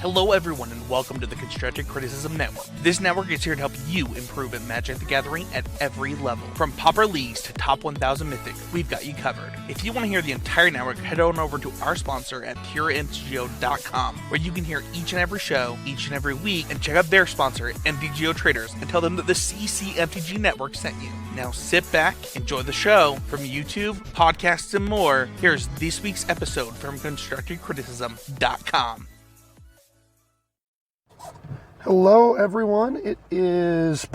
Hello everyone and welcome to the Constructive Criticism Network. This network is here to help you improve at Magic the Gathering at every level. From Pauper Leagues to Top 1000 Mythic, we've got you covered. If you want to hear the entire network, head on over to our sponsor at PureMTGO.com, where you can hear each and every show, each and every week, and check out their sponsor, MTGO Traders, and tell them that the CCMTG Network sent you. Now sit back, enjoy the show. From YouTube, podcasts, and more, here's this week's episode from ConstructiveCriticism.com. Hello everyone, it is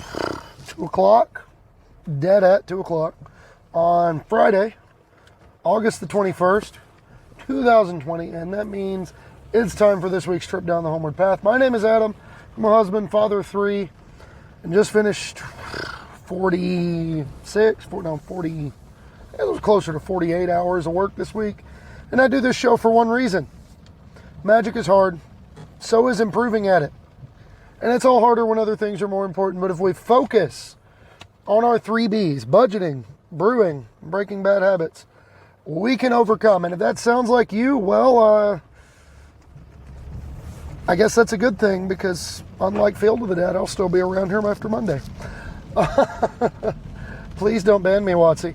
2 o'clock, dead at 2 o'clock, on Friday, August the 21st, 2020, and that means it's time for this week's trip down the Homeward Path. My name is Adam, I'm a husband, father of 3, and just finished 40, it was closer to 48 hours of work this week, and I do this show for one reason. Magic is hard, so is improving at it. And it's all harder when other things are more important. But if we focus on our 3 Bs, budgeting, brewing, breaking bad habits, we can overcome. And if that sounds like you, well, I guess that's a good thing, because unlike Field of the Dead, I'll still be around here after Monday. Please don't ban me, Watsy.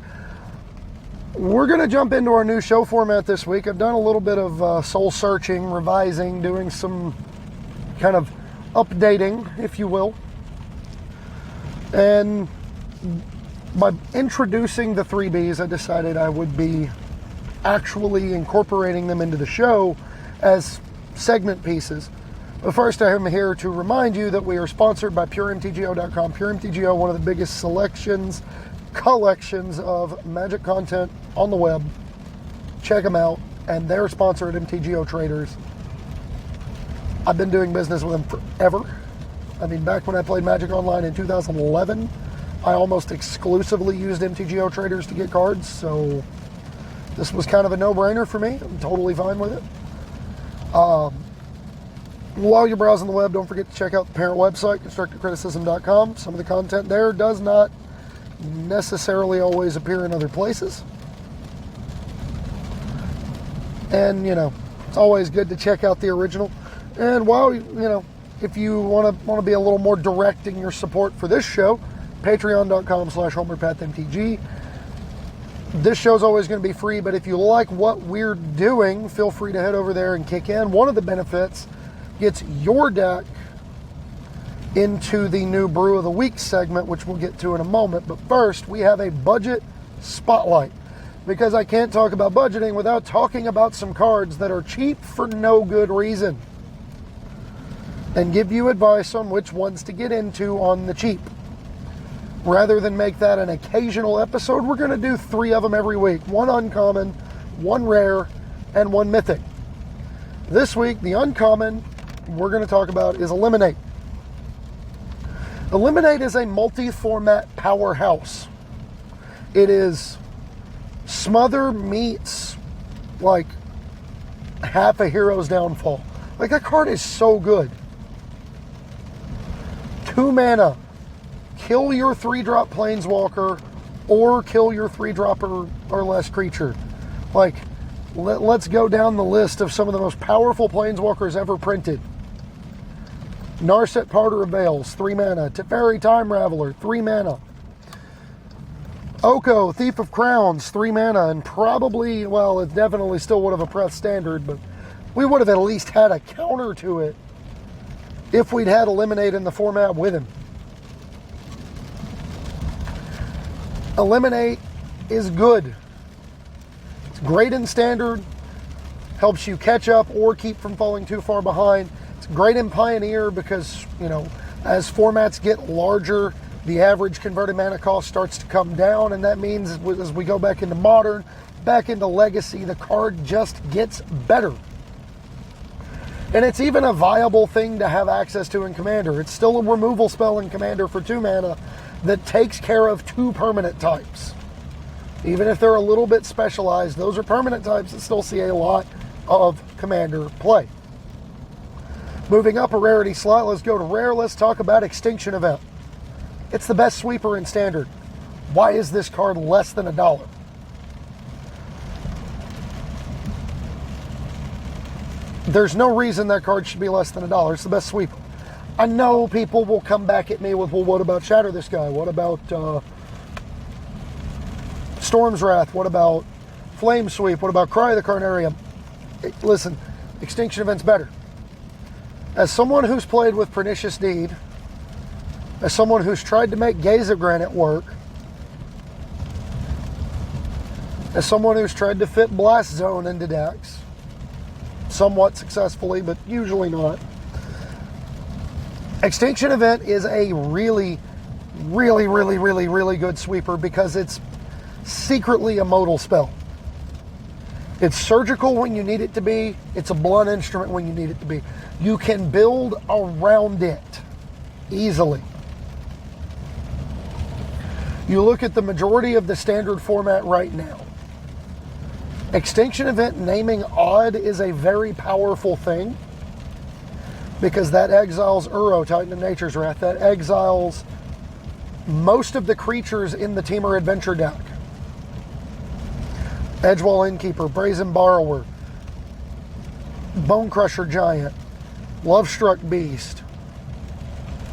We're going to jump into our new show format this week. I've done a little bit of soul searching, revising, doing some kind of updating, if you will. And by introducing the 3 Bs, I decided I would be actually incorporating them into the show as segment pieces. But first, I am here to remind you that we are sponsored by PureMTGO.com. PureMTGO, one of the biggest collections of Magic content on the web. Check them out. And they're sponsored at MTGO Traders. I've been doing business with them forever. I mean, back when I played Magic Online in 2011, I almost exclusively used MTGO Traders to get cards, so this was kind of a no-brainer for me. I'm totally fine with it. While you're browsing the web, don't forget to check out the parent website, ConstructiveCriticism.com. Some of the content there does not necessarily always appear in other places. And, it's always good to check out the original. And while, if you want to be a little more direct in your support for this show, patreon.com/HomewardPathMTG. This show's always going to be free, but if you like what we're doing, feel free to head over there and kick in. One of the benefits gets your deck into the new Brew of the Week segment, which we'll get to in a moment. But first, we have a budget spotlight, because I can't talk about budgeting without talking about some cards that are cheap for no good reason, and give you advice on which ones to get into on the cheap. Rather than make that an occasional episode, we're going to do 3 of them every week. 1 uncommon, 1 rare, and 1 mythic. This week, the uncommon we're going to talk about is Eliminate. Eliminate is a multi-format powerhouse. It is Smother meets like half a hero's downfall. Like, that card is so good. 2 mana, kill your 3-drop planeswalker or kill your 3-drop or less creature. Like, let's go down the list of some of the most powerful planeswalkers ever printed. Narset Parter of Veils, 3 mana. Teferi Time Raveler, 3 mana. Oko, Thief of Crowns, 3 mana, and probably, well, it definitely still would have oppressed Standard, but we would have at least had a counter to it if we'd had Eliminate in the format with him. Eliminate is good. It's great in Standard, helps you catch up or keep from falling too far behind. It's great in Pioneer because, as formats get larger, the average converted mana cost starts to come down, and that means as we go back into Modern, back into Legacy, the card just gets better. And it's even a viable thing to have access to in Commander. It's still a removal spell in Commander for 2 mana that takes care of 2 permanent types. Even if they're a little bit specialized, those are permanent types that still see a lot of Commander play. Moving up a rarity slot, let's go to rare. Let's talk about Extinction Event. It's the best sweeper in Standard. Why is this card less than $1? There's no reason that card should be less than $1. It's the best sweeper. I know people will come back at me with, well, what about Shatter this guy? What about Storm's Wrath? What about Flame Sweep? What about Cry of the Carnarium? Listen, Extinction Event's better. As someone who's played with Pernicious Deed, as someone who's tried to make Gaze of Granite work, as someone who's tried to fit Blast Zone into decks, somewhat successfully, but usually not, Extinction Event is a really, really, really, really, really good sweeper because it's secretly a modal spell. It's surgical when you need it to be. It's a blunt instrument when you need it to be. You can build around it easily. You look at the majority of the standard format right now. Extinction Event naming odd is a very powerful thing because that exiles Uro, Titan of Nature's Wrath. That exiles most of the creatures in the Temur Adventure deck. Edgewall Innkeeper, Brazen Borrower, Bone Crusher Giant, Lovestruck Beast,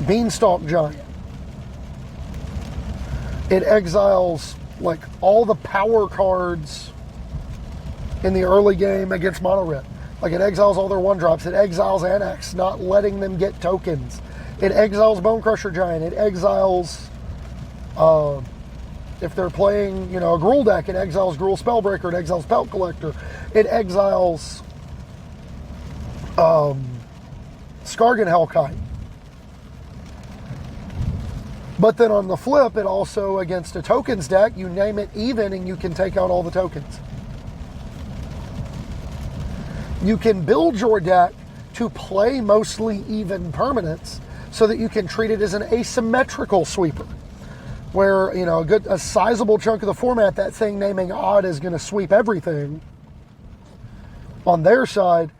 Beanstalk Giant. It exiles like all the power cards in the early game against Mono Red. Like it exiles all their 1-drops. It exiles Annex, not letting them get tokens. It exiles Bone Crusher Giant. It exiles, if they're playing, a Gruul deck, it exiles Gruul Spellbreaker. It exiles Pelt Collector. It exiles Skargan Hellkite. But then on the flip, it also, against a tokens deck, you name it even and you can take out all the tokens. You can build your deck to play mostly even permanents so that you can treat it as an asymmetrical sweeper. Where, a sizable chunk of the format, that thing naming odd is going to sweep everything. On their side,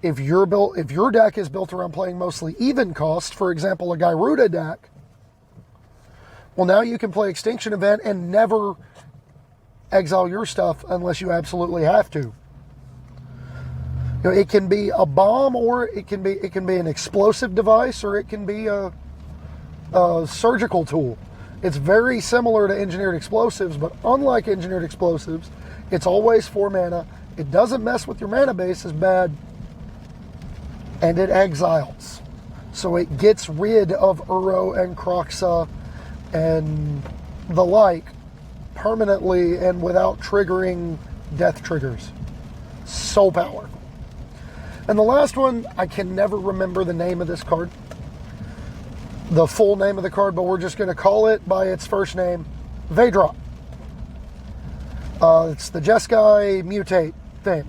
if your deck is built around playing mostly even cost, for example, a Gyruda deck, well, now you can play Extinction Event and never exile your stuff unless you absolutely have to. It can be a bomb, or it can be an explosive device, or it can be a surgical tool. It's very similar to Engineered Explosives, but unlike Engineered Explosives, it's always 4 mana. It doesn't mess with your mana base as bad, and it exiles. So it gets rid of Uro and Kroxa and the like permanently and without triggering death triggers. So powerful. And the last one, I can never remember the name of this card. The full name of the card, but we're just going to call it by its first name, Vaydrop. It's the Jeskai Mutate thing.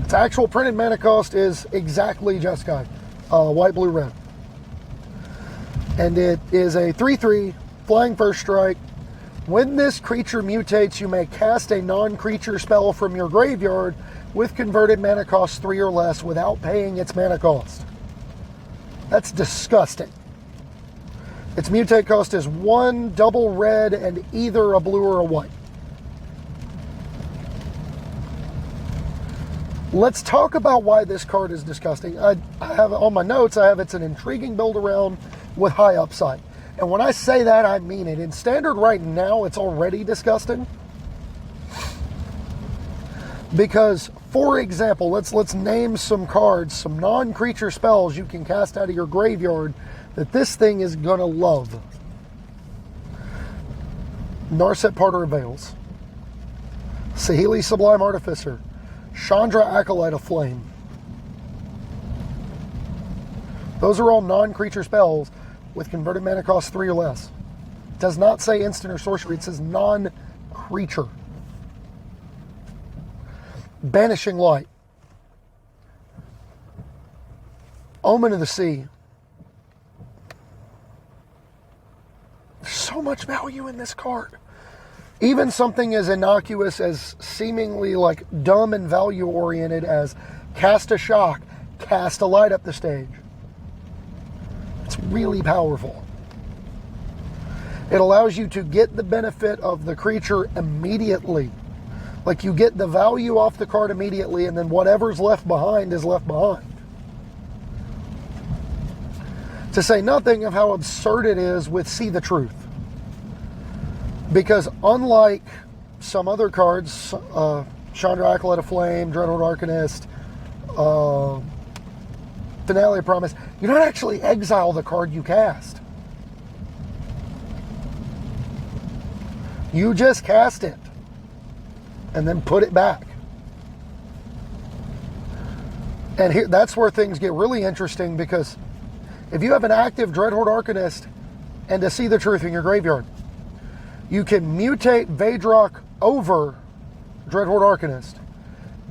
Its actual printed mana cost is exactly Jeskai, white, blue, red. And it is a 3/3, flying first strike. When this creature mutates, you may cast a non-creature spell from your graveyard with converted mana cost 3 or less without paying its mana cost. That's disgusting. Its mutate cost is 1 double red and either a blue or a white. Let's talk about why this card is disgusting. I have on my notes, I have it's an intriguing build around with high upside. And when I say that, I mean it. In standard right now, it's already disgusting. Because, for example, let's name some cards, some non-creature spells you can cast out of your graveyard that this thing is going to love. Narset Parter of Veils, Saheeli Sublime Artificer, Chandra Acolyte of Flame. Those are all non-creature spells with converted mana cost 3 or less. It does not say instant or sorcery, it says non-creature. Banishing Light, Omen of the Sea. There's so much value in this card. Even something as innocuous as seemingly like dumb and value oriented as cast a shock, cast a light up the stage. It's really powerful. It allows you to get the benefit of the creature immediately. Like, you get the value off the card immediately, and then whatever's left behind is left behind. To say nothing of how absurd it is with See the Truth. Because unlike some other cards, Chandra Acolyte of Flame, Dreadhorde Arcanist, Finale of Promise, you don't actually exile the card you cast. You just cast it and then put it back. And here, that's where things get really interesting, because if you have an active Dreadhorde Arcanist and a See the Truth in your graveyard, you can mutate Vadrock over Dreadhorde Arcanist,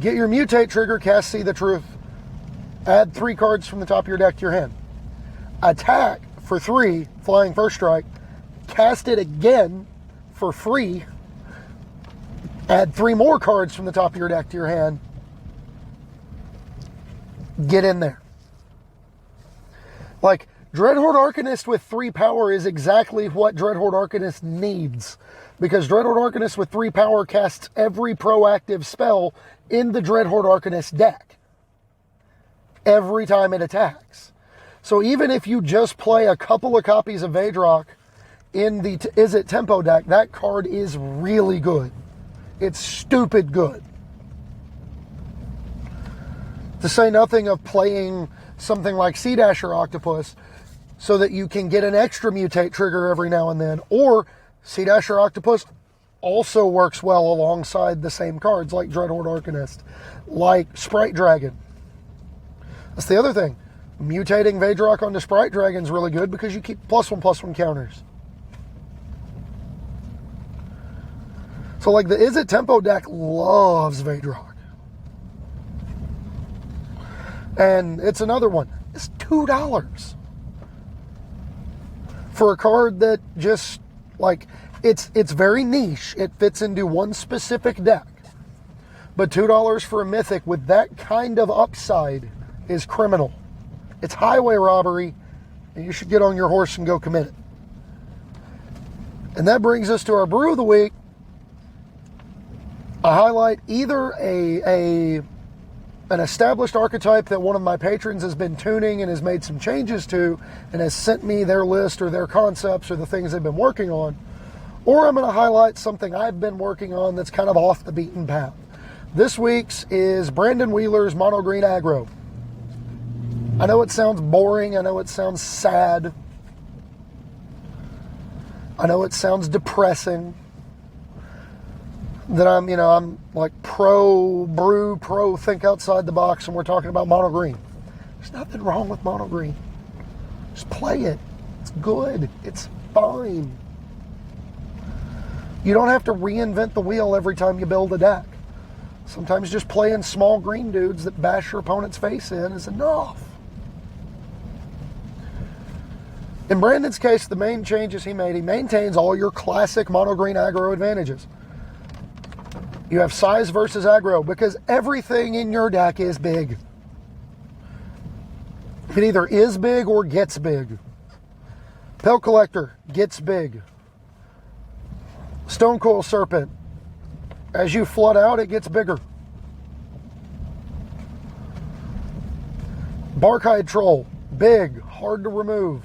get your mutate trigger, cast See the Truth, add 3 cards from the top of your deck to your hand, attack for 3, flying first strike, cast it again for free, add 3 more cards from the top of your deck to your hand, get in there. Like, Dreadhorde Arcanist with 3 power is exactly what Dreadhorde Arcanist needs, because Dreadhorde Arcanist with 3 power casts every proactive spell in the Dreadhorde Arcanist deck every time it attacks. So even if you just play a couple of copies of Vadrock in the Izzet Tempo deck, that card is really good. It's stupid good. To say nothing of playing something like Sea Dasher Octopus so that you can get an extra mutate trigger every now and then. Or Sea Dasher Octopus also works well alongside the same cards like Dreadhorde Arcanist, like Sprite Dragon. That's the other thing. Mutating Vadrock onto Sprite Dragon is really good because you keep +1/+1 counters. So like the Izzet Tempo deck loves Vadrock. And it's another one. It's $2 for a card that just, like, it's very niche. It fits into one specific deck. But $2 for a mythic with that kind of upside is criminal. It's highway robbery, and you should get on your horse and go commit it. And that brings us to our brew of the week. I highlight either an established archetype that one of my patrons has been tuning and has made some changes to and has sent me their list or their concepts or the things they've been working on, or I'm going to highlight something I've been working on that's kind of off the beaten path. This week's is Brandon Wheeler's Mono Green Aggro. I know it sounds boring. I know it sounds sad. I know it sounds depressing. That I'm like pro brew, pro think outside the box, and we're talking about mono green. There's nothing wrong with mono green. Just play it. It's good. It's fine. You don't have to reinvent the wheel every time you build a deck. Sometimes just playing small green dudes that bash your opponent's face in is enough. In Brandon's case, the main changes he made, he maintains all your classic mono green aggro advantages. You have size versus aggro because everything in your deck is big. It either is big or gets big. Pelt Collector gets big. Stonecoil Serpent, as you flood out, it gets bigger. Barkhide Troll, big, hard to remove.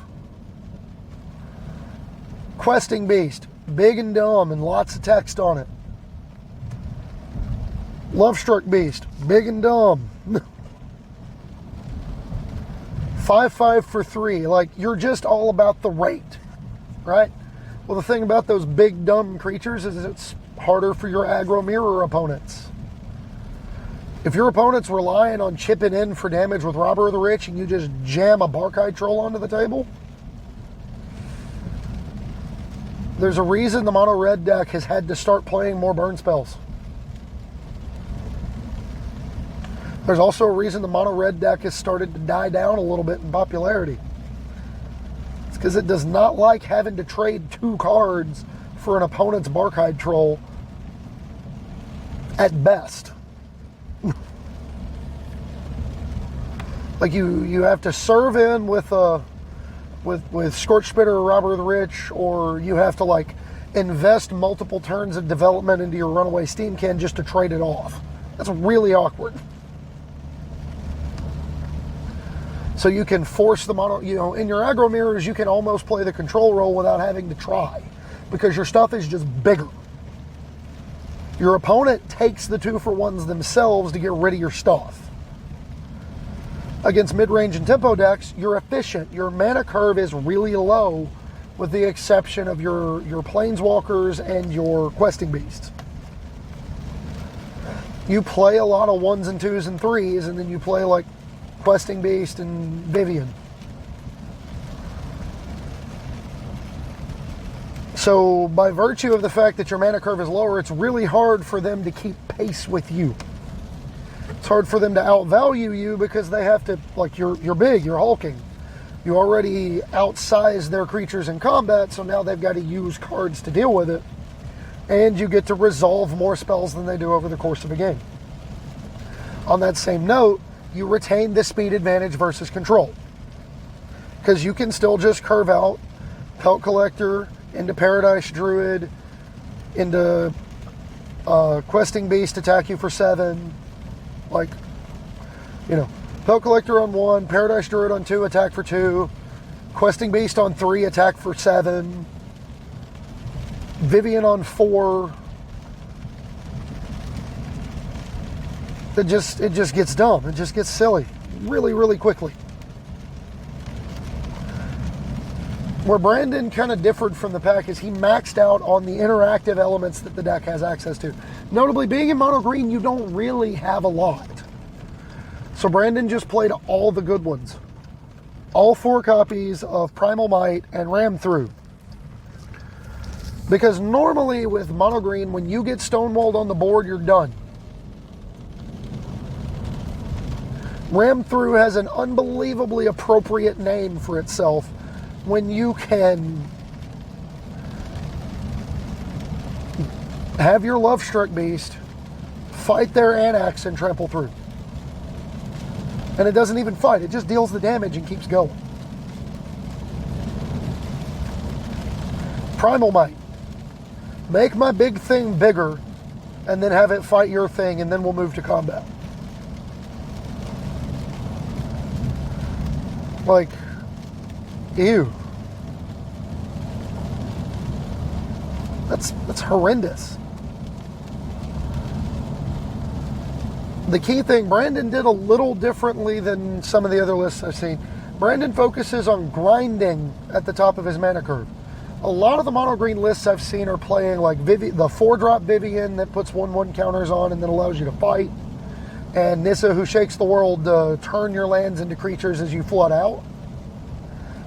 Questing Beast, big and dumb and lots of text on it. Lovestruck Beast, big and dumb. 5/5 for 3. Like, you're just all about the rate, right? Well, the thing about those big dumb creatures is it's harder for your aggro mirror opponents. If your opponent's relying on chipping in for damage with Robber of the Rich and you just jam a Barkhide Troll onto the table, there's a reason the mono red deck has had to start playing more burn spells. There's also a reason the mono red deck has started to die down a little bit in popularity. It's because it does not like having to trade 2 cards for an opponent's Barkhide Troll at best. Like you have to serve in with Scorch Spitter or Robber of the Rich, or you have to like invest multiple turns of development into your runaway steam can just to trade it off. That's really awkward. So you can force the mono, in your aggro mirrors, you can almost play the control role without having to try, because your stuff is just bigger. Your opponent takes the 2-for-1s themselves to get rid of your stuff. Against mid-range and tempo decks, you're efficient. Your mana curve is really low, with the exception of your planeswalkers and your questing beasts. You play a lot of 1s and 2s and 3s, and then you play like Questing Beast and Vivian. So by virtue of the fact that your mana curve is lower, it's really hard for them to keep pace with you. It's hard for them to outvalue you because they have to, like, you're big, you're hulking. You already outsize their creatures in combat, so now they've got to use cards to deal with it. And you get to resolve more spells than they do over the course of a game. On that same note, you retain the speed advantage versus control, because you can still just curve out Pelt Collector into Paradise Druid, into Questing Beast, attack you for 7, like, Pelt Collector on 1, Paradise Druid on 2, attack for 2, Questing Beast on 3, attack for 7, Vivian on 4. It just gets dumb. It just gets silly really, really quickly. Where Brandon kind of differed from the pack is he maxed out on the interactive elements that the deck has access to. Notably, being in mono green, you don't really have a lot. So Brandon just played all the good ones. All 4 copies of Primal Might and Ram Through. Because normally with mono green, when you get stonewalled on the board, you're done. Ram Through has an unbelievably appropriate name for itself when you can have your Love-Struck Beast fight their Anax and trample through. And it doesn't even fight, it just deals the damage and keeps going. Primal Might. Make my big thing bigger and then have it fight your thing, and then we'll move to combat. Like, ew. That's horrendous. The key thing, Brandon did a little differently than some of the other lists I've seen. Brandon focuses on grinding at the top of his mana curve. A lot of the mono green lists I've seen are playing like the 4-drop Vivian that puts 1/1 counters on and then allows you to fight. And Nissa, who shakes the world, turn your lands into creatures as you flood out.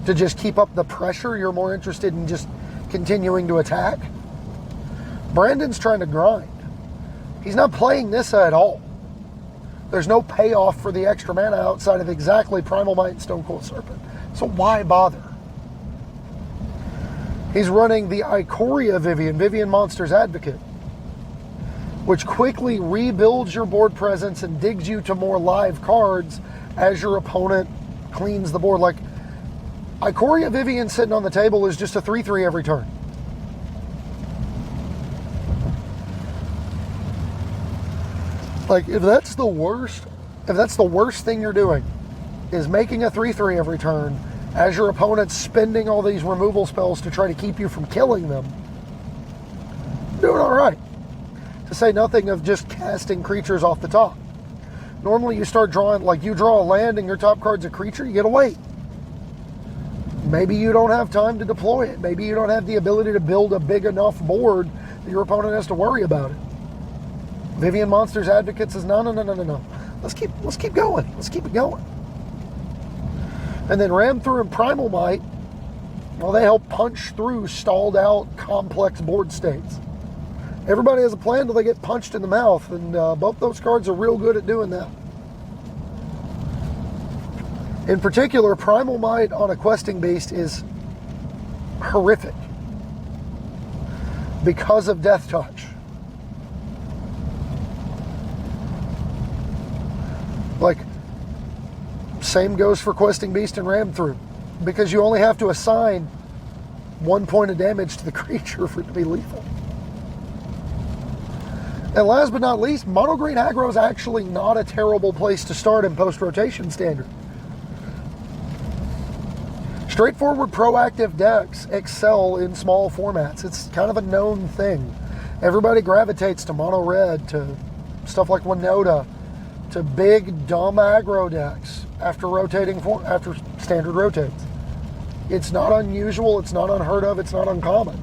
To just keep up the pressure, you're more interested in just continuing to attack. Brandon's trying to grind. He's not playing Nissa at all. There's no payoff for the extra mana outside of exactly Primal Might and Stonecold Serpent. So why bother? He's running the Ikoria Vivian Monster's Advocate, which quickly rebuilds your board presence and digs you to more live cards as your opponent cleans the board. Like, Ikoria Vivian sitting on the table is just a 3/3 every turn. Like, if that's the worst thing you're doing, is making a 3/3 every turn as your opponent's spending all these removal spells to try to keep you from killing them, doing all right. To say nothing of just casting creatures off the top. Normally you start drawing, like, you draw a land and your top card's a creature, you gotta wait. Maybe you don't have time to deploy it. Maybe you don't have the ability to build a big enough board that your opponent has to worry about it. Vivian Monster's Advocate says, no. Let's keep going. Let's keep it going. And then Ram Through and Primal Might, well, they help punch through stalled out complex board states. Everybody has a plan till they get punched in the mouth, and both those cards are real good at doing that. In particular, Primal Might on a Questing Beast is horrific because of Death Touch. Like, same goes for Questing Beast and Ram Through, because you only have to assign 1 point of damage to the creature for it to be lethal. And last but not least, mono green aggro is actually not a terrible place to start in post-rotation standard. Straightforward proactive decks excel in small formats. It's kind of a known thing. Everybody gravitates to mono red, to stuff like Winota, to big dumb aggro decks after standard rotates. It's not unusual, it's not unheard of, it's not uncommon.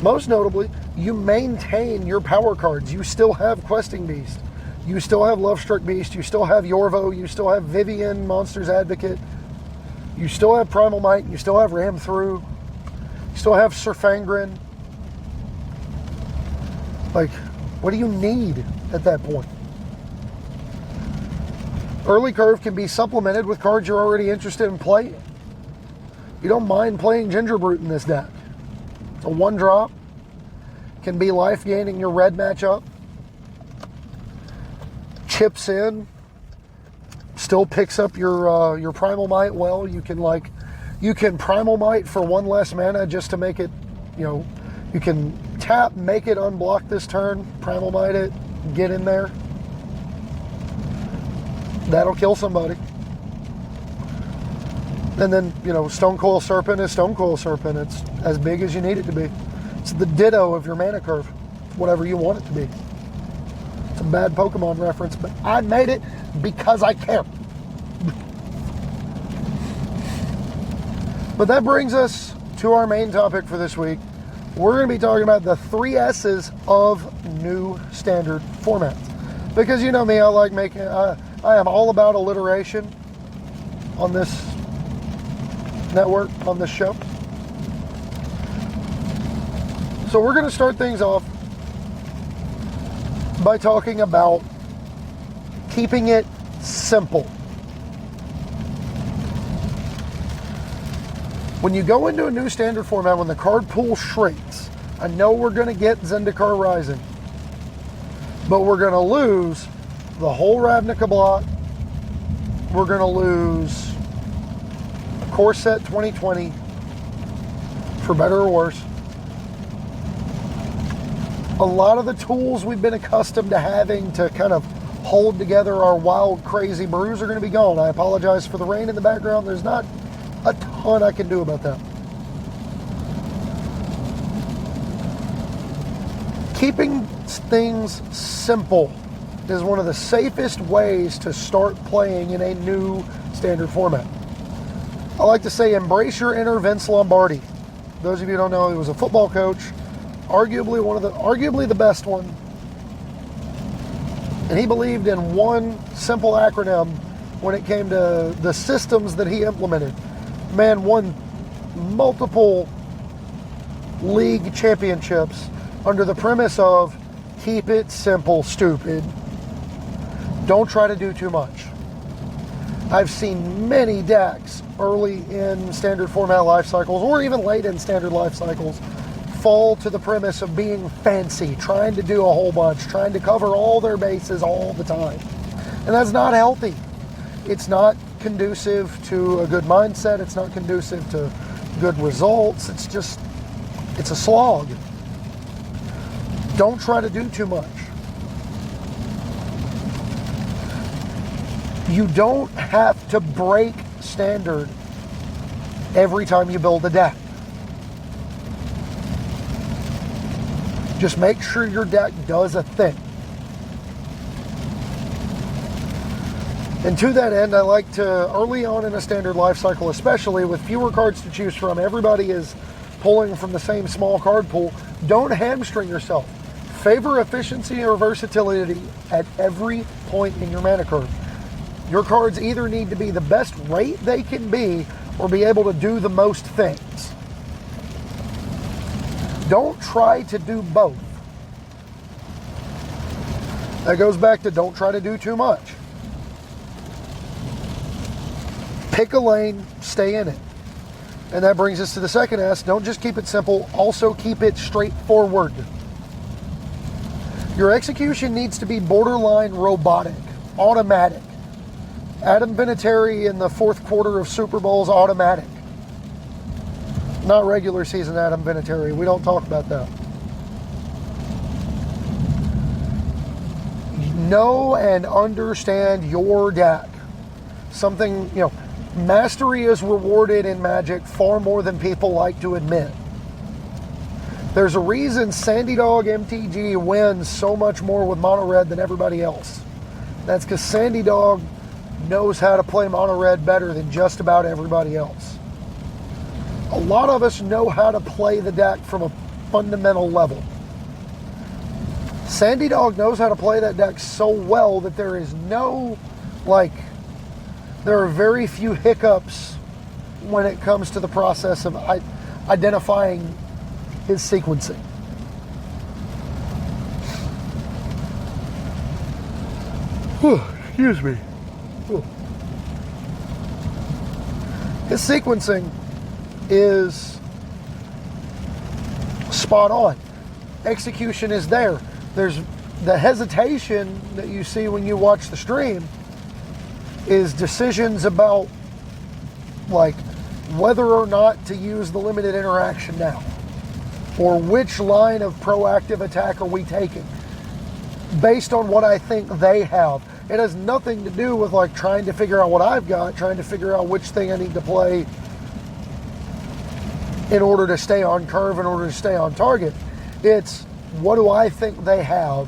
Most notably, you maintain your power cards. You still have Questing Beast. You still have Lovestruck Beast. You still have Yorvo. You still have Vivian, Monsters Advocate. You still have Primal Might. You still have Ram Through. You still have Surfangren. Like, what do you need at that point? Early curve can be supplemented with cards you're already interested in playing. You don't mind playing Gingerbrute in this deck. It's a 1-drop. Can be life gaining your red matchup. Chips in. Still picks up your Primal Might well. You can Primal Might for 1 less mana just to make it, you can tap, make it unblock this turn, Primal Might it, get in there. That'll kill somebody. And then, Stone Coil Serpent is Stone Coil Serpent. It's as big as you need it to be. It's the ditto of your mana curve. It's whatever you want it to be. It's a bad Pokemon reference, but I made it because I care. But that brings us to our main topic for this week. We're going to be talking about the 3 S's of new standard formats. Because you know me, I like I am all about alliteration on this network, on this show. So we're going to start things off by talking about keeping it simple. When you go into a new standard format, when the card pool shrinks, I know we're going to get Zendikar Rising, but we're going to lose the whole Ravnica block. We're going to lose Core Set 2020, for better or worse. A lot of the tools we've been accustomed to having to kind of hold together our wild, crazy brews are going to be gone. I apologize for the rain in the background. There's not a ton I can do about that. Keeping things simple is one of the safest ways to start playing in a new standard format. I like to say embrace your inner Vince Lombardi. Those of you who don't know, he was a football coach, arguably the best one. And he believed in one simple acronym when it came to the systems that he implemented. Man won multiple league championships under the premise of keep it simple, stupid. Don't try to do too much. I've seen many decks early in standard format life cycles, or even late in standard life cycles, fall to the premise of being fancy, trying to do a whole bunch, trying to cover all their bases all the time. And that's not healthy. It's not conducive to a good mindset. It's not conducive to good results. It's a slog. Don't try to do too much. You don't have to break standard every time you build a deck. Just make sure your deck does a thing. And to that end, I like to, early on in a standard life cycle, especially with fewer cards to choose from, everybody is pulling from the same small card pool. Don't hamstring yourself. Favor efficiency or versatility at every point in your mana curve. Your cards either need to be the best rate they can be or be able to do the most things. Don't try to do both. That goes back to don't try to do too much. Pick a lane, stay in it. And that brings us to the second S. Don't just keep it simple, also keep it straightforward. Your execution needs to be borderline robotic, automatic. Adam Vinatieri in the fourth quarter of Super Bowls automatic. Not regular season Adam Vinatieri. We don't talk about that. Know and understand your deck. Something, mastery is rewarded in Magic far more than people like to admit. There's a reason Sandy Dog MTG wins so much more with Mono Red than everybody else. That's because Sandy Dog knows how to play Mono Red better than just about everybody else. A lot of us know how to play the deck from a fundamental level. Sandy Dog knows how to play that deck so well that there is there are very few hiccups when it comes to the process of identifying his sequencing. Excuse me. His sequencing is spot on. Execution is there. There's the hesitation that you see when you watch the stream is decisions about whether or not to use the limited interaction now, or which line of proactive attack are we taking based on what I think they have. It has nothing to do with trying to figure out what I've got, trying to figure out which thing I need to play in order to stay on curve, in order to stay on target. It's what do I think they have,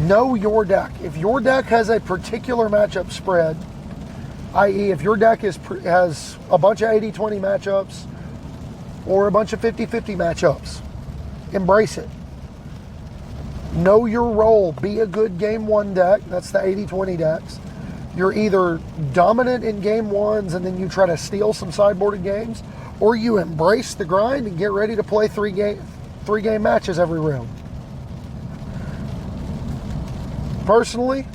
Know your deck. If your deck has a particular matchup spread, i.e. if your deck has a bunch of 80-20 matchups or a bunch of 50-50 matchups, embrace it. Know your role. Be a good game one deck. That's the 80-20 decks. You're either dominant in game ones and then you try to steal some sideboarded games, or you embrace the grind and get ready to play three game matches every round. Personally,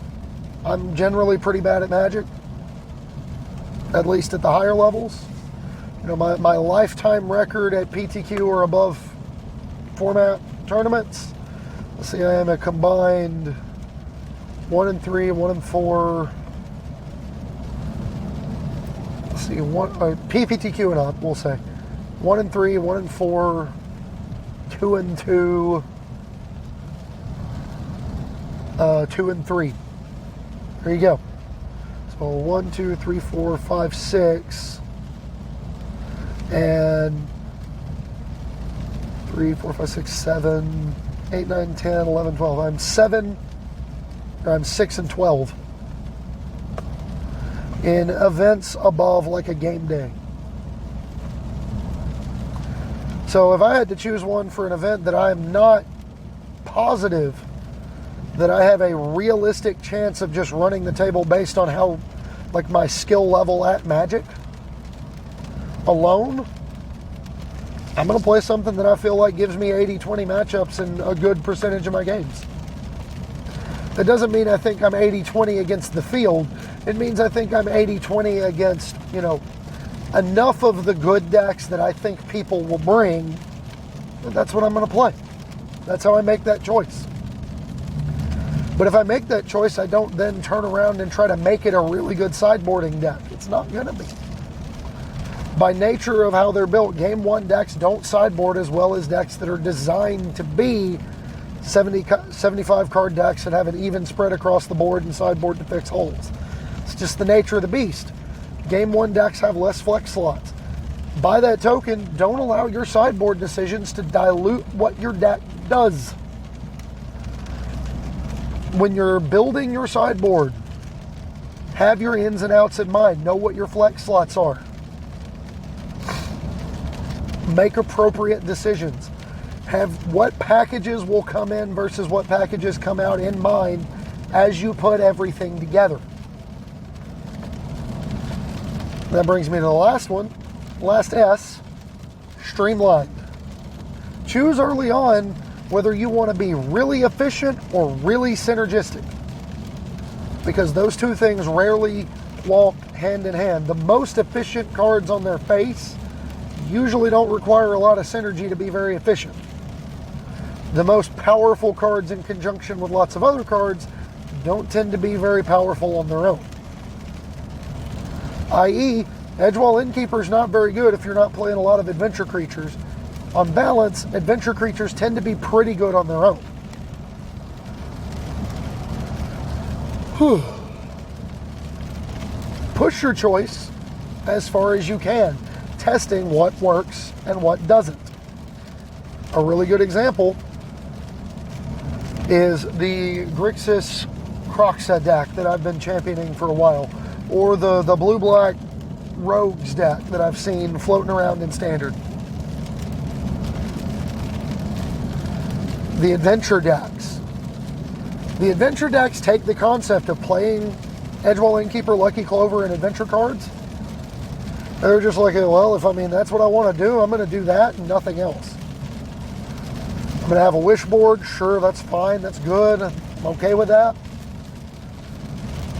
I'm generally pretty bad at Magic, at least at the higher levels. My lifetime record at PTQ or above format tournaments, let's see, I am a combined 1-3, 1-4. Let's see, PPTQ and up, we'll say 1-3, 1-4, 2-2, 2-3. There you go. So 1, 2, 3, 4, 5, 6, and 3, 4, 5, 6, 7, 8, 9, 10, 11, 12. I'm 6 and 12 in events above a game day. So if I had to choose one for an event that I'm not positive that I have a realistic chance of just running the table based on how, my skill level at Magic alone, I'm going to play something that I feel like gives me 80-20 matchups in a good percentage of my games. That doesn't mean I think I'm 80-20 against the field. It means I think I'm 80-20 against, enough of the good decks that I think people will bring. That's what I'm going to play. That's how I make that choice. But if I make that choice, I don't then turn around and try to make it a really good sideboarding deck. It's not going to be. By nature of how they're built, Game 1 decks don't sideboard as well as decks that are designed to be 75 card decks that have an even spread across the board and sideboard to fix holes. It's just the nature of the beast. Game 1 decks have less flex slots. By that token, don't allow your sideboard decisions to dilute what your deck does. When you're building your sideboard, have your ins and outs in mind. Know what your flex slots are. Make appropriate decisions. Have what packages will come in versus what packages come out in mind as you put everything together. That brings me to the last one. Last S, streamlined. Choose early on whether you want to be really efficient or really synergistic, because those two things rarely walk hand in hand. The most efficient cards on their face usually don't require a lot of synergy to be very efficient. The most powerful cards in conjunction with lots of other cards don't tend to be very powerful on their own. I.e., Edgewall Innkeeper is not very good if you're not playing a lot of adventure creatures. On balance, adventure creatures tend to be pretty good on their own. Push your choice as far as you can, testing what works and what doesn't. A really good example is the Grixis Croxa deck that I've been championing for a while, or the blue-black Rogues deck that I've seen floating around in Standard. The adventure decks. The adventure decks take the concept of playing Edgewall Innkeeper, Lucky Clover, and adventure cards. They're just like, well, if that's what I want to do, I'm going to do that and nothing else. I'm going to have a wish board. Sure, that's fine. That's good. I'm okay with that.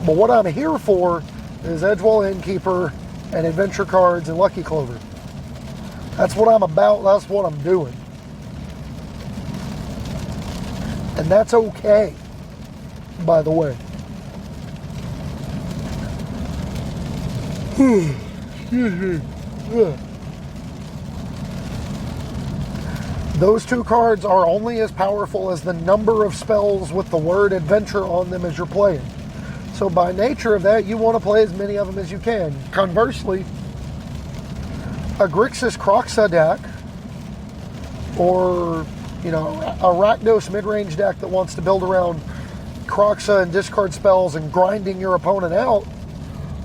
But what I'm here for is Edgewall Innkeeper and adventure cards and Lucky Clover. That's what I'm about. That's what I'm doing. And that's okay, by the way. Those two cards are only as powerful as the number of spells with the word adventure on them as you're playing. So by nature of that, you want to play as many of them as you can. Conversely, a Grixis Croxa deck, or a Rakdos mid-range deck that wants to build around Croxa and discard spells and grinding your opponent out,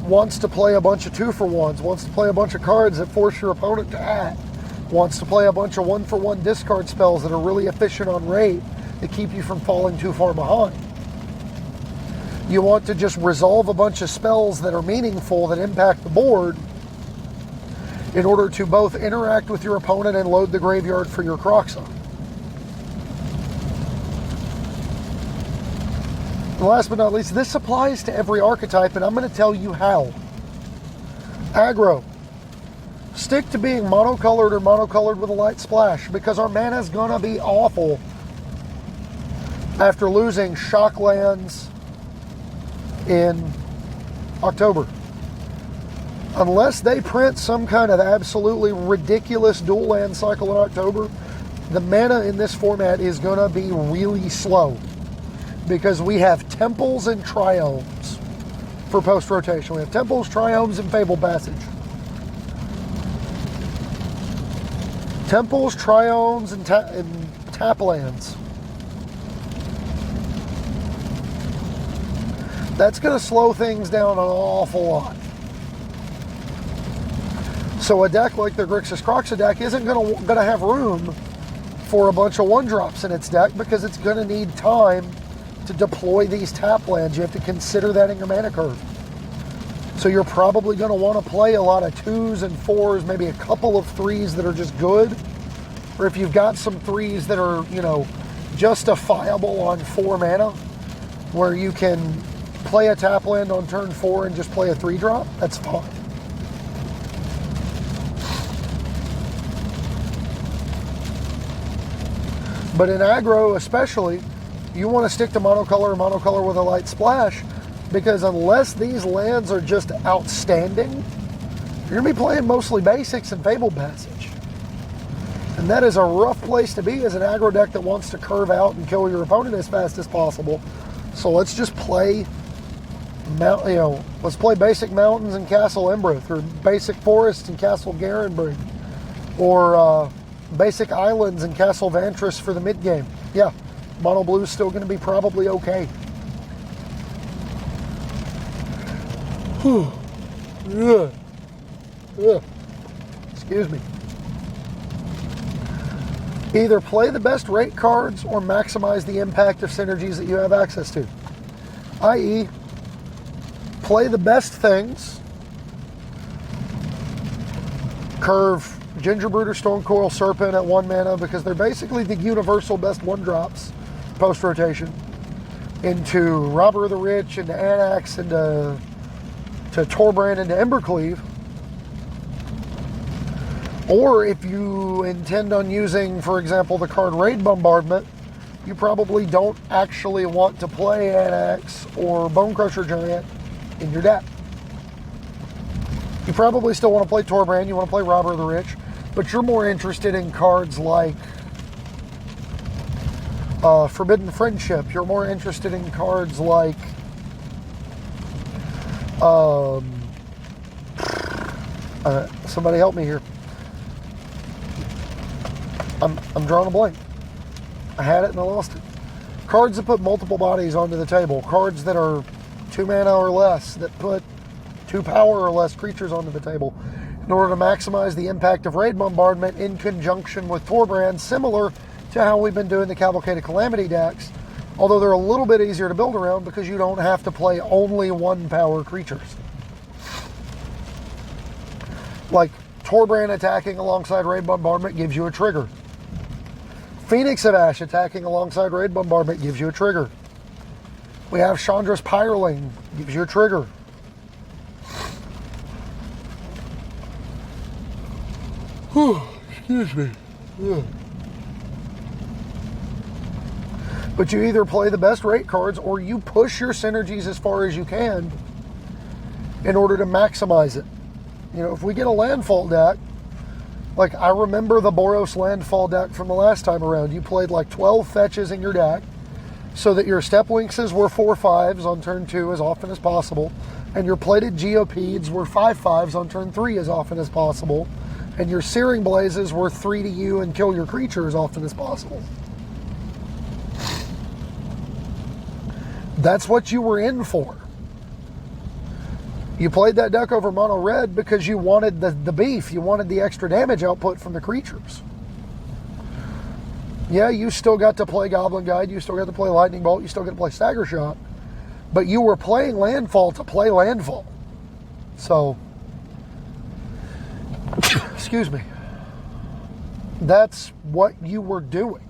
wants to play a bunch of 2-for-1s, wants to play a bunch of cards that force your opponent to act, wants to play a bunch of 1-for-1 discard spells that are really efficient on rate that keep you from falling too far behind. You want to just resolve a bunch of spells that are meaningful, that impact the board, in order to both interact with your opponent and load the graveyard for your Croxa. And last but not least, this applies to every archetype, and I'm going to tell you how. Aggro. Stick to being monocolored or monocolored with a light splash, because our mana is going to be awful after losing shock lands in October. Unless they print some kind of absolutely ridiculous dual land cycle in October, the mana in this format is going to be really slow, because we have Temples and Triomes for post-rotation. We have Temples, Triomes, and Fabled Passage. Temples, Triomes, and tap lands. That's going to slow things down an awful lot. So a deck like the Grixis Croxa deck isn't going to have room for a bunch of 1-drops in its deck, because it's going to need time to deploy these tap lands. You have to consider that in your mana curve. So you're probably going to want to play a lot of 2s and 4s, maybe a couple of 3s that are just good. Or if you've got some 3s that are, justifiable on 4 mana, where you can play a tap land on turn 4 and just play a 3-drop, that's fine. But in aggro especially, you want to stick to monocolor with a light splash, because unless these lands are just outstanding, you're going to be playing mostly basics and Fabled Passage. And that is a rough place to be as an aggro deck that wants to curve out and kill your opponent as fast as possible. So let's just play, let's play basic Mountains and Castle Embrith, or basic Forests and Castle Garenbrig, or basic Islands and Castle Vantris for the mid game. Yeah, mono blue is still going to be probably okay. Excuse me. Either play the best rate cards or maximize the impact of synergies that you have access to. I.e., play the best things. Curve Gingerbread or Stonecoil Serpent at 1 mana, because they're basically the universal best 1-drops post-rotation, into Robber of the Rich, into Anax, into Torbrand, into Embercleave. Or if you intend on using, for example, the card Raid Bombardment, you probably don't actually want to play Anax or Bone Crusher Giant in your deck. You probably still want to play Torbrand, you want to play Robber of the Rich, but you're more interested in cards like Forbidden Friendship. You're more interested in cards like somebody help me here. I'm drawing a blank. I had it and I lost it. Cards that put multiple bodies onto the table. Cards that are 2 mana or less, that put 2 power or less creatures onto the table in order to maximize the impact of Raid Bombardment in conjunction with Torbrand, similar to how we've been doing the Cavalcade of Calamity decks, although they're a little bit easier to build around because you don't have to play only 1 power creatures. Like Torbrand attacking alongside Raid Bombardment gives you a trigger. Phoenix of Ash attacking alongside Raid Bombardment gives you a trigger. We have Chandra's Pyroling, gives you a trigger. Excuse me. Yeah. But you either play the best rate cards or you push your synergies as far as you can in order to maximize it. You know, if we get a landfall deck, like I remember the Boros landfall deck from the last time around, you played like 12 fetches in your deck so that your Step Winxes were 4/5s on turn 2 as often as possible, and your plated Geopedes were 5/5s on turn 3 as often as possible, and your Searing Blazes were 3 to you and kill your creature as often as possible. That's what you were in for. You played that deck over mono red because you wanted the beef. You wanted the extra damage output from the creatures. Yeah, you still got to play Goblin Guide. You still got to play Lightning Bolt. You still got to play Stagger Shot. But you were playing Landfall to play Landfall. So, excuse me. That's what you were doing.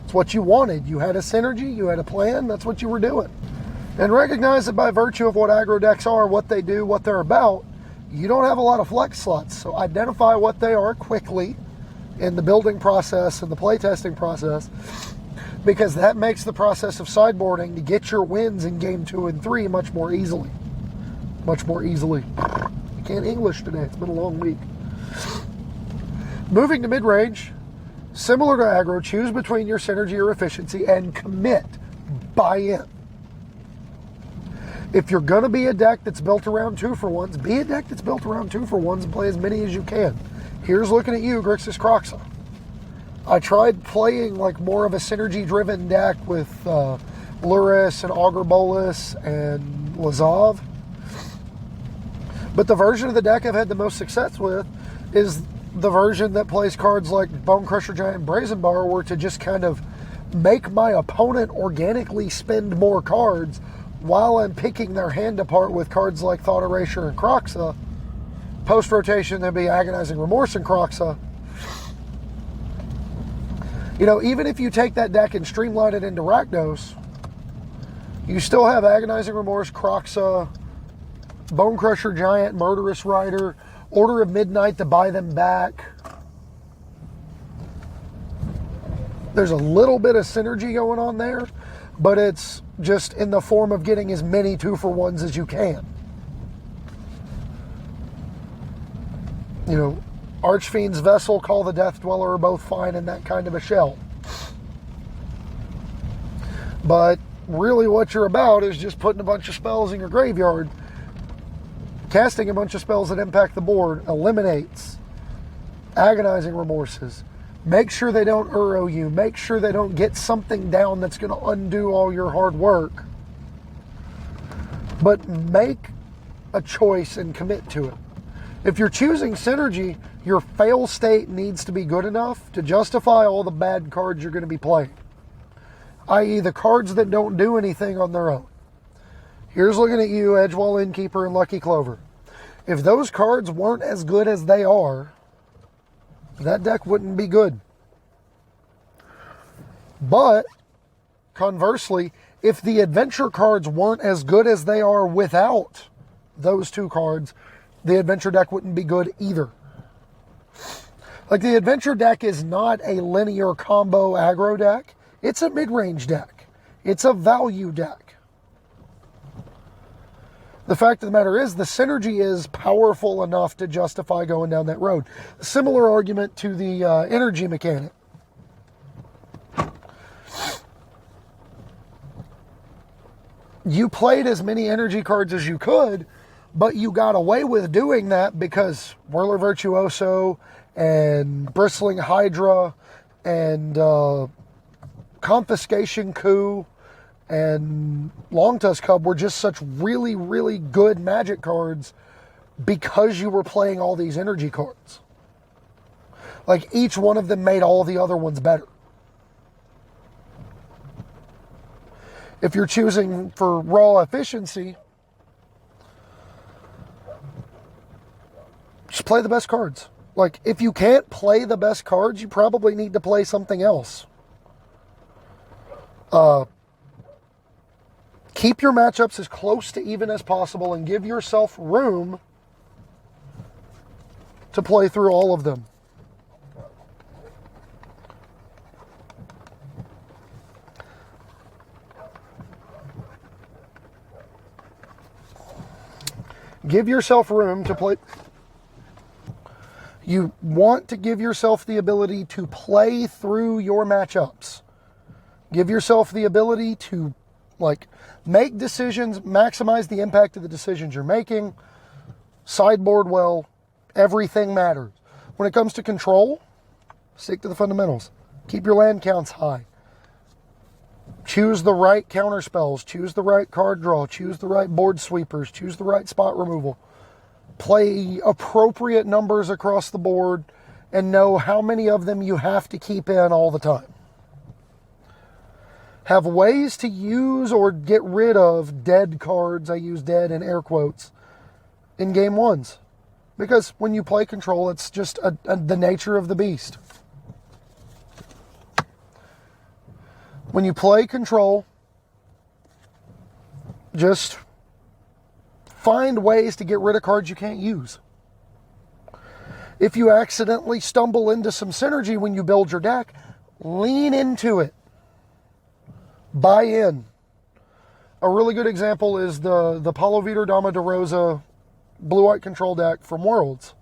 It's what you wanted. You had a synergy. You had a plan. That's what you were doing. And recognize that by virtue of what aggro decks are, what they do, what they're about, you don't have a lot of flex slots. So identify what they are quickly in the building process and the playtesting process, because that makes the process of sideboarding to get your wins in game 2 and 3 much more easily. Much more easily. I can't English today. It's been a long week. Moving to mid-range, similar to aggro, choose between your synergy or efficiency and commit. Buy in. If you're going to be a deck that's built around 2-for-1s, be a deck that's built around 2-for-1s and play as many as you can. Here's looking at you, Grixis Croxa. I tried playing like more of a synergy-driven deck with Luris and Augur Bolus and Lazav. But the version of the deck I've had the most success with is the version that plays cards like Bone Crusher Giant, Brazen Borrower to just kind of make my opponent organically spend more cards while I'm picking their hand apart with cards like Thought Erasure and Croxa. Post-rotation, there'd be Agonizing Remorse and Croxa. You know, even if you take that deck and streamline it into Rakdos, you still have Agonizing Remorse, Croxa, Bone Crusher Giant, Murderous Rider, Order of Midnight to buy them back. There's a little bit of synergy going on there, but it's just in the form of getting as many 2-for-1s as you can. You know, Archfiend's Vessel, Call the Death Dweller are both fine in that kind of a shell. But really what you're about is just putting a bunch of spells in your graveyard. Casting a bunch of spells that impact the board eliminates Agonizing Remorses. Make sure they don't Uro you. Make sure they don't get something down that's going to undo all your hard work. But make a choice and commit to it. If you're choosing synergy, your fail state needs to be good enough to justify all the bad cards you're going to be playing. I.e. the cards that don't do anything on their own. Here's looking at you, Edgewall Innkeeper and Lucky Clover. If those cards weren't as good as they are, that deck wouldn't be good. But, conversely, if the adventure cards weren't as good as they are without those two cards, the adventure deck wouldn't be good either. Like, the adventure deck is not a linear combo aggro deck. It's a mid-range deck. It's a value deck. The fact of the matter is, the synergy is powerful enough to justify going down that road. Similar argument to the energy mechanic. You played as many energy cards as you could, but you got away with doing that because Whirler Virtuoso and Bristling Hydra and Confiscation Coup and Longtusk Cub were just such really, really good Magic cards because you were playing all these energy cards. Like, each one of them made all the other ones better. If you're choosing for raw efficiency, just play the best cards. Like, if you can't play the best cards, you probably need to play something else. Keep your matchups as close to even as possible and give yourself room to play through all of them. Give yourself room to play. You want to give yourself the ability to play through your matchups. Give yourself the ability to, like, make decisions, maximize the impact of the decisions you're making, sideboard well, everything matters. When it comes to control, stick to the fundamentals. Keep your land counts high. Choose the right counter spells, choose the right card draw, choose the right board sweepers, choose the right spot removal. Play appropriate numbers across the board and know how many of them you have to keep in all the time. Have ways to use or get rid of dead cards, I use dead in air quotes, in game ones. Because when you play control, it's just the nature of the beast. When you play control, just find ways to get rid of cards you can't use. If you accidentally stumble into some synergy when you build your deck, lean into it. Buy in. A really good example is the Paulo Vitor Dama de Rosa blue-white control deck from Worlds,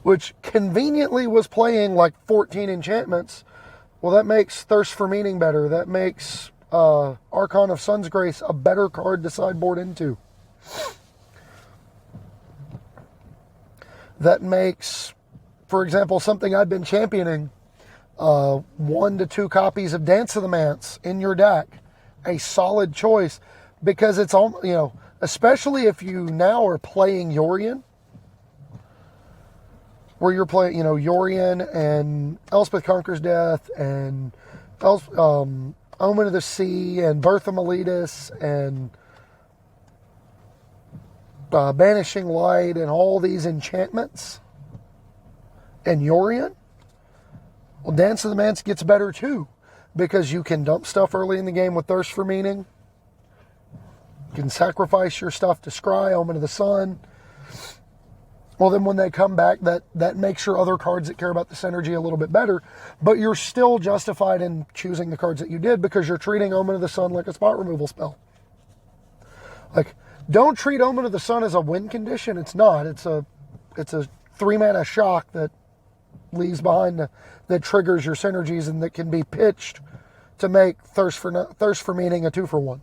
which conveniently was playing like 14 enchantments. Well, that makes Thirst for Meaning better. That makes Archon of Sun's Grace a better card to sideboard into. That makes, for example, something I've been championing, 1 to 2 copies of Dance of the Manse in your deck, a solid choice, because it's all, you know, especially if you now are playing Yorion, where you're playing, you know, Yorion and Elspeth Conquers Death and Omen of the Sea and Birth of Meletus and Banishing Light and all these enchantments and Yorion. Well, Dance of the Manse gets better too, because you can dump stuff early in the game with Thirst for Meaning. You can sacrifice your stuff to Scry, Omen of the Sun. Well, then when they come back, that makes your other cards that care about the synergy a little bit better, but you're still justified in choosing the cards that you did because you're treating Omen of the Sun like a spot removal spell. Like, don't treat Omen of the Sun as a win condition. It's not. It's a 3-mana shock that leaves behind that triggers your synergies and that can be pitched to make Thirst for Meaning a 2-for-1.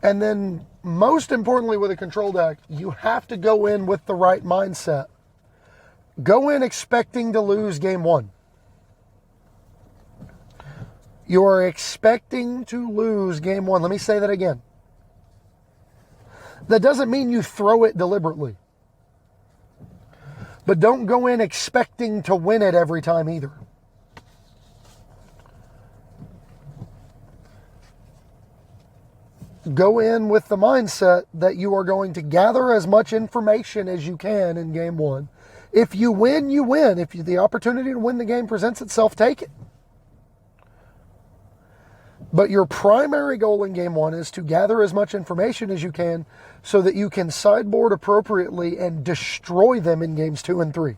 And then, most importantly with a control deck, you have to go in with the right mindset. Go in expecting to lose game 1. You are expecting to lose game 1. Let me say that again. That doesn't mean you throw it deliberately. But don't go in expecting to win it every time either. Go in with the mindset that you are going to gather as much information as you can in game 1. If you win, you win. If the opportunity to win the game presents itself, take it. But your primary goal in game 1 is to gather as much information as you can so that you can sideboard appropriately and destroy them in games 2 and 3.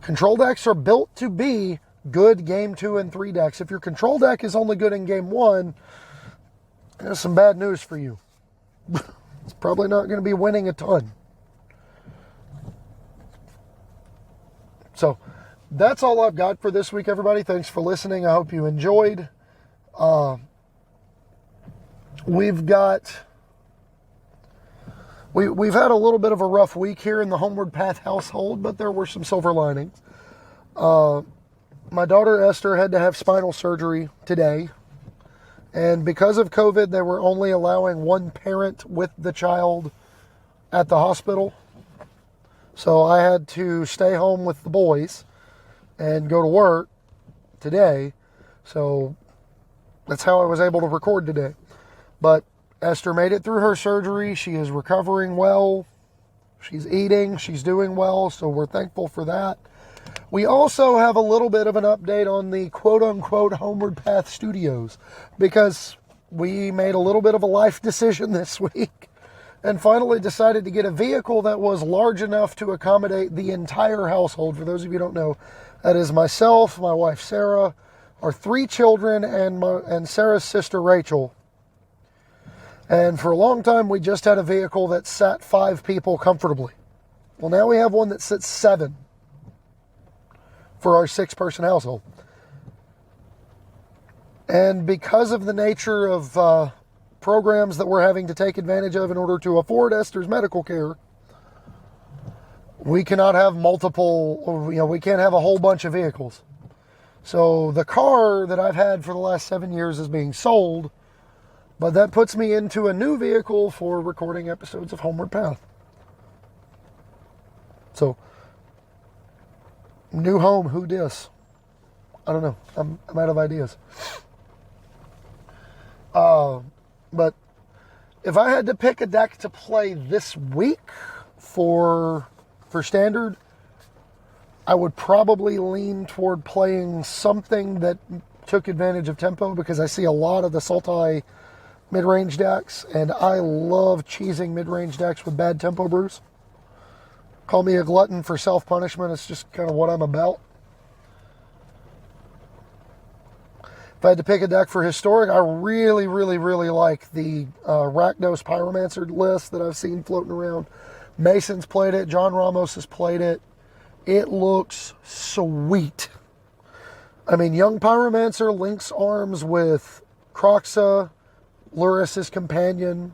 Control decks are built to be good game 2 and 3 decks. If your control deck is only good in game 1, there's some bad news for you. It's probably not going to be winning a ton. So that's all I've got for this week, everybody. Thanks for listening. I hope you enjoyed. We've had a little bit of a rough week here in the Homeward Path household, but there were some silver linings. My daughter Esther had to have spinal surgery today, and because of COVID, they were only allowing one parent with the child at the hospital. So I had to stay home with the boys and go to work today. So that's how I was able to record today. But Esther made it through her surgery. She is recovering well. She's eating. She's doing well. So we're thankful for that. We also have a little bit of an update on the quote-unquote Homeward Path Studios, because we made a little bit of a life decision this week and finally decided to get a vehicle that was large enough to accommodate the entire household. For those of you who don't know, that is myself, my wife Sarah, our 3 children, and Sarah's sister Rachel. And for a long time, we just had a vehicle that sat 5 people comfortably. Well, now we have one that sits 7 for our 6-person household. And because of the nature of programs that we're having to take advantage of in order to afford Esther's medical care, we cannot have we can't have a whole bunch of vehicles. So the car that I've had for the last 7 years is being sold, but that puts me into a new vehicle for recording episodes of Homeward Path. So, new home, who dis? I don't know. I'm out of ideas. But if I had to pick a deck to play this week for standard, I would probably lean toward playing something that took advantage of tempo, because I see a lot of the Sultai mid-range decks, and I love cheesing mid-range decks with bad tempo brews. Call me a glutton for self-punishment. It's just kind of what I'm about. If I had to pick a deck for historic, I really, really, really like the Rakdos Pyromancer list that I've seen floating around. Mason's played it. John Ramos has played it. It looks sweet. I mean, young Pyromancer links arms with Croxa, Luris's companion.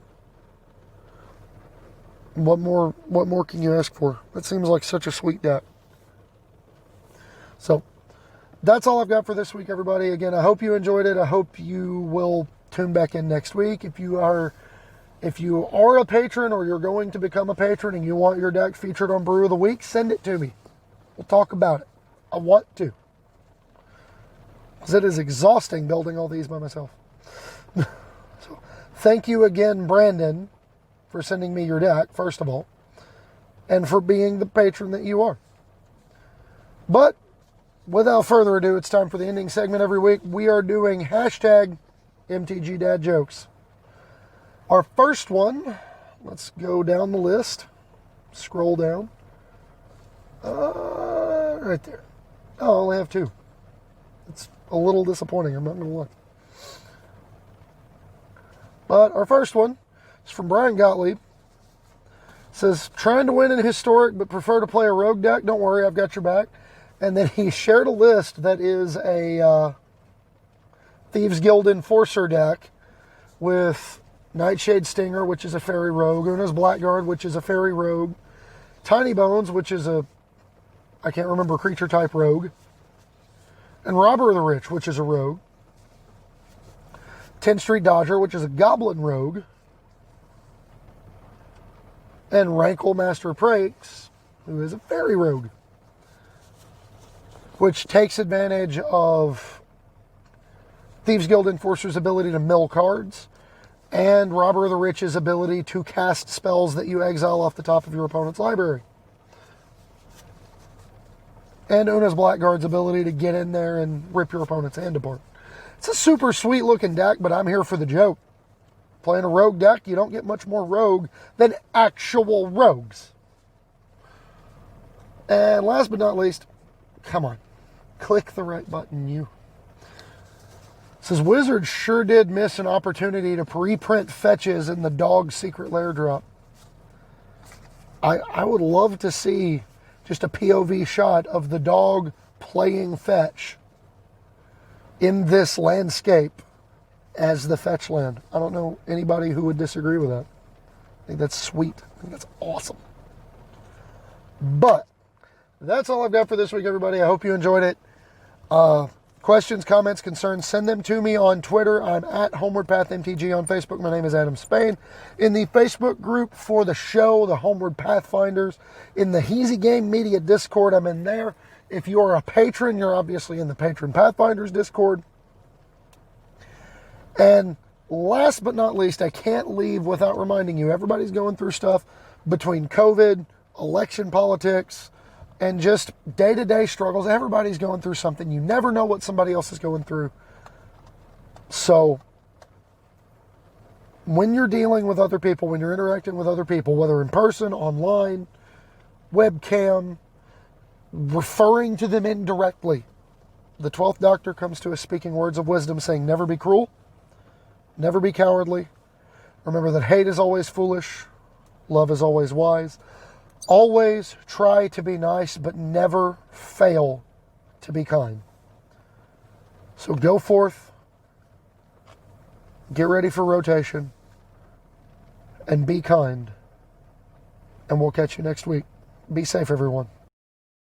What more can you ask for? That seems like such a sweet deck. So, that's all I've got for this week, everybody. Again, I hope you enjoyed it. I hope you will tune back in next week. If you are a patron, or you're going to become a patron and you want your deck featured on Brew of the Week, send it to me. We'll talk about it. I want to. Because it is exhausting building all these by myself. So, thank you again, Brandon, for sending me your deck, first of all, and for being the patron that you are. But without further ado, it's time for the ending segment every week. We are doing hashtag MTG Dad Jokes. Our first one, let's go down the list. Scroll down. Right there. Oh, I only have 2. It's a little disappointing, I'm not going to lie. But our first one is from Brian Gottlieb. It says, trying to win in historic but prefer to play a rogue deck? Don't worry, I've got your back. And then he shared a list that is a Thieves Guild Enforcer deck with Nightshade Stinger, which is a fairy rogue, Una's Blackguard, which is a fairy rogue, Tiny Bones, which is I can't remember, creature type rogue, and Robber of the Rich, which is a rogue, 10th Street Dodger, which is a goblin rogue, and Rankle Master of Prakes, who is a fairy rogue, which takes advantage of Thieves Guild Enforcer's ability to mill cards, and Robber of the Rich's ability to cast spells that you exile off the top of your opponent's library. And Una's Blackguard's ability to get in there and rip your opponent's hand apart. It's a super sweet looking deck, but I'm here for the joke. Playing a rogue deck, you don't get much more rogue than actual rogues. And last but not least, Come on. Click the right button, you. Says, Wizards sure did miss an opportunity to reprint fetches in the dog secret lair drop. I would love to see just a POV shot of the dog playing fetch in this landscape as the fetch land. I don't know anybody who would disagree with that. I think that's sweet. I think that's awesome. But that's all I've got for this week, everybody. I hope you enjoyed it. Questions, comments, concerns, send them to me on Twitter. I'm at HomewardPathMTG on Facebook. My name is Adam Spain. In the Facebook group for the show, the Homeward Pathfinders, in the Heezy Game Media Discord, I'm in there. If you are a patron, you're obviously in the Patron Pathfinders Discord. And last but not least, I can't leave without reminding you, everybody's going through stuff between COVID, election politics, and just day-to-day struggles. Everybody's going through something. You never know what somebody else is going through. So when you're dealing with other people, when you're interacting with other people, whether in person, online, webcam, referring to them indirectly, the 12th Doctor comes to us speaking words of wisdom saying, never be cruel, never be cowardly. Remember that hate is always foolish, love is always wise. Always try to be nice, but never fail to be kind. So go forth, get ready for rotation, and be kind. And we'll catch you next week. Be safe, everyone.